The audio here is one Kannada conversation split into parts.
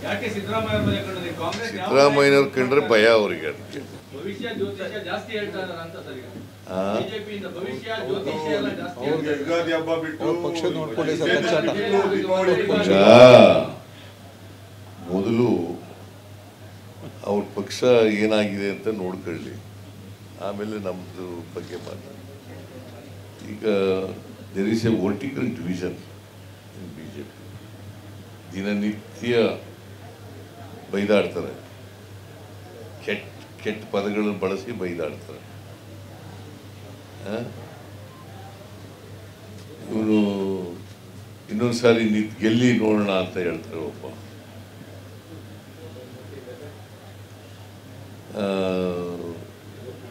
ಯಾಕೆ ಸಿದ್ದರಾಮಯ್ಯನವ್ರು ಕಂಡ್ರೆ ಭಯ ಅವರಿಗೆ. ಅದಕ್ಕೆ ಭವಿಷ್ಯ ಜ್ಯೋತಿಷ್ಯ ಜಾಸ್ತಿ ಹೇಳ್ತಾ ಇದ್ದಾರೆ ಅಂತ ಸರ್. ಬಿಜೆಪಿಯಿಂದ ಭವಿಷ್ಯ ಜ್ಯೋತಿಷ್ಯ ಎಲ್ಲ ಜಾಸ್ತಿ ಯುಗಾದಿ ಹಬ್ಬ ಬಿಟ್ಟು ಪಕ್ಷ ನೋಡ್ಕೊಳ್ಳಿ ಸರ್. ಮೊದಲು ಅವ್ರ ಪಕ್ಷ ಏನಾಗಿದೆ ಅಂತ ನೋಡ್ಕೊಳ್ಳಿ, ಆಮೇಲೆ ನಮ್ಮದು ಬಗ್ಗೆ ಮಾತಾಡಿ. ಈಗ there is a vertical division in BJP. ದಿನನಿತ್ಯ ಬೈದಾಡ್ತಾರೆ, ಕೆಟ್ಟ ಪದಗಳನ್ನು ಬಳಸಿ ಬೈದಾಡ್ತಾರೆ. ಇವನು ಇನ್ನೊಂದು ಸಾರಿ ಗೆಲ್ಲಿ ನೋಡೋಣ ಅಂತ ಹೇಳ್ತಾರೆ. ಒಬ್ಬ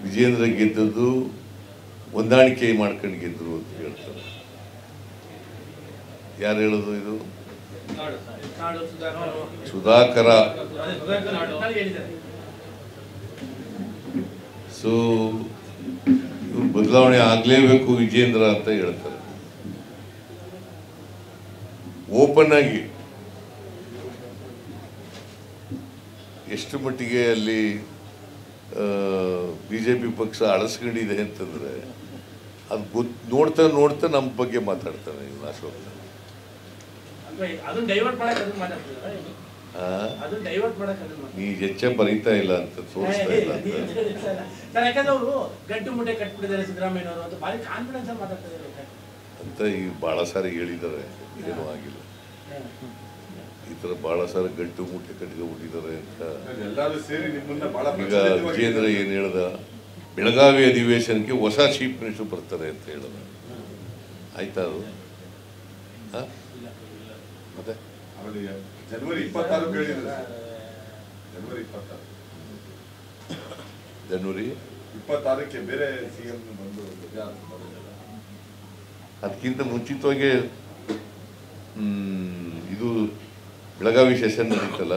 ವಿಜೇಂದ್ರ ಗೆದ್ದದ್ದು ಹೊಂದಾಣಿಕೆ ಮಾಡ್ಕೊಂಡು ಗೆದ್ರು ಅಂತ ಹೇಳ್ತಾರೆ. ಯಾರು ಹೇಳೋದು ಇದು? ಸುಧಾಕರ. ಸೊ ಇವ್ರು ಬದಲಾವಣೆ ಆಗ್ಲೇಬೇಕು ವಿಜೇಂದ್ರ ಅಂತ ಹೇಳ್ತಾರೆ. ಓಪನ್ ಆಗಿ ಎಷ್ಟು ಮಟ್ಟಿಗೆ ಅಲ್ಲಿ ಬಿಜೆಪಿ ಪಕ್ಷ ಅಳಸ್ಕೊಂಡಿದೆ ಅಂತಂದ್ರೆ ಅದು ನೋಡ್ತಾ ನೋಡ್ತಾ ನಮ್ಮ ಬಗ್ಗೆ ಮಾತಾಡ್ತಾನೆ ಇವನು ಅಶೋಕ್. ನೀ ಹೆಚ್ಚ ಬರೀತಾ ಇಲ್ಲ ಅಂತ ತೋರಿಸ್ತಾ ಇಲ್ಲ ಅಂತ ಈಗ ಬಹಳ ಸಾರಿ ಹೇಳಿದ್ದಾರೆ. ಏನೂ ಆಗಿಲ್ಲ. ಈ ತರ ಬಹಳ ಸಾರಿ ಗಂಟು ಮುಟ್ಟೆ ಕಟ್ಕೊಂಡ್ಬಿಟ್ಟಿದ್ದಾರೆ ಅಂತ. ಈಗ ವಿಜೇಂದ್ರ ಏನ್ ಹೇಳ್ದ, ಬೆಳಗಾವಿ ಅಧಿವೇಶನಕ್ಕೆ ಹೊಸ ಚೀಫ್ ಮಿನಿಸ್ಟರ್ ಬರ್ತಾರೆ ಅಂತ ಹೇಳಿದ. ಆಯ್ತಾ ಅದು? ಮತ್ತೆ ಜನವರಿ 26 ಜನವರಿ 26ಕ್ಕೆ ಬೇರೆ ಸಿಎಂ ಬಂದು ಅದಕ್ಕಿಂತ ಮುಂಚಿತವಾಗಿ ಇದು ಬೆಳಗಾವಿ ಸೆಷನ್ ನಡೀತಲ್ಲ,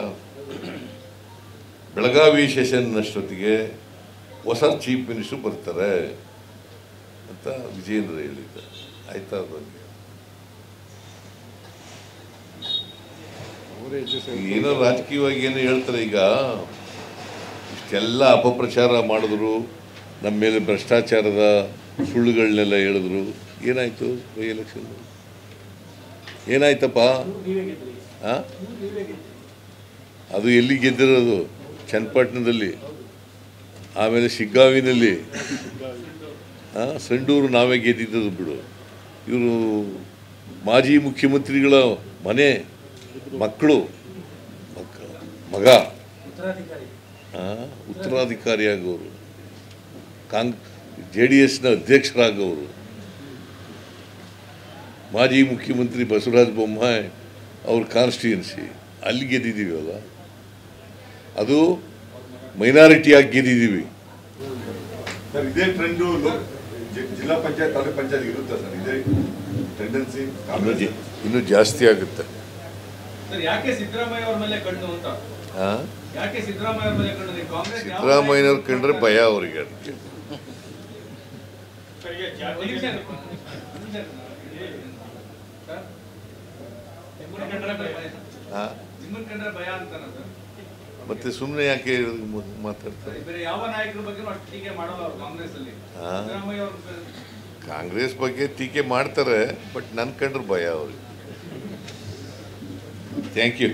ಬೆಳಗಾವಿ ಸೆಷನ್ ಅಷ್ಟೊತ್ತಿಗೆ ಹೊಸ ಚೀಫ್ ಮಿನಿಸ್ಟರ್ ಬರ್ತಾರೆ ಅಂತ ವಿಜೇಂದ್ರ ಹೇಳಿದ್ದ. ಆಯ್ತಾ? ಬಗ್ಗೆ ಏನೋ ರಾಜಕೀಯವಾಗಿ ಏನು ಹೇಳ್ತಾರೆ. ಈಗ ಇಷ್ಟೆಲ್ಲ ಅಪಪ್ರಚಾರ ಮಾಡಿದ್ರು, ನಮ್ಮ ಮೇಲೆ ಭ್ರಷ್ಟಾಚಾರದ ಸುಳ್ಳುಗಳನ್ನೆಲ್ಲ ಹೇಳಿದ್ರು. ಏನಾಯ್ತು ಬೈ ಎಲೆಕ್ಷನ್? ಏನಾಯ್ತಪ್ಪ? ಅದು ಎಲ್ಲಿ ಗೆದ್ದಿರೋದು? ಚನ್ನಪಟ್ಟಣದಲ್ಲಿ, ಆಮೇಲೆ ಶಿಗ್ಗಾವಿನಲ್ಲಿ, ಸಂಡೂರು ನಾವೇ ಗೆದ್ದಿದ್ದದು ಬಿಡು. ಇವರು ಮಾಜಿ ಮುಖ್ಯಮಂತ್ರಿಗಳ ಮನೆ ಮಕ್ಕಳು ಮಗ ಉತ್ತರಾಧಿಕಾರಿಯಾಗವರು, JDSನ ಅಧ್ಯಕ್ಷರಾಗವರು, ಮಾಜಿ ಮುಖ್ಯಮಂತ್ರಿ ಬಸವರಾಜ ಬೊಮ್ಮಾಯಿ ಅವ್ರ ಕಾನ್ಸ್ಟಿಟ್ಯೂನ್ಸಿ, ಅಲ್ಲಿ ಗೆದ್ದಿದ್ದೀವಲ್ಲ. ಅದು ಮೈನಾರಿಟಿಯಾಗಿ ಗೆದ್ದಿದ್ದೀವಿ. ಇದೇ ಟ್ರೆಂಡು ಜಿಲ್ಲಾ ಪಂಚಾಯತ್ ತಾಲೂಕ್ ಪಂಚಾಯತ್ ಇರುತ್ತೆ ಸರ್. ಇದೇ ಟೆಂಡೆನ್ಸಿ ಇನ್ನೂ ಜಾಸ್ತಿ ಆಗುತ್ತೆ. ಸಿದ್ದರಾಮಯ್ಯನವ್ರು ಕಂಡ್ರೆ ಭಯ ಅವರಿಗೆ. ಅದಕ್ಕೆ ಮತ್ತೆ ಸುಮ್ಮನೆ ಯಾಕೆ ಮಾತಾಡ್ತಾರೆ? ಕಾಂಗ್ರೆಸ್ ಬಗ್ಗೆ ಟೀಕೆ ಮಾಡ್ತಾರೆ, ಬಟ್ ನನ್ ಕಂಡ್ರೆ ಭಯ ಅವ್ರಿಗೆ. Thank you.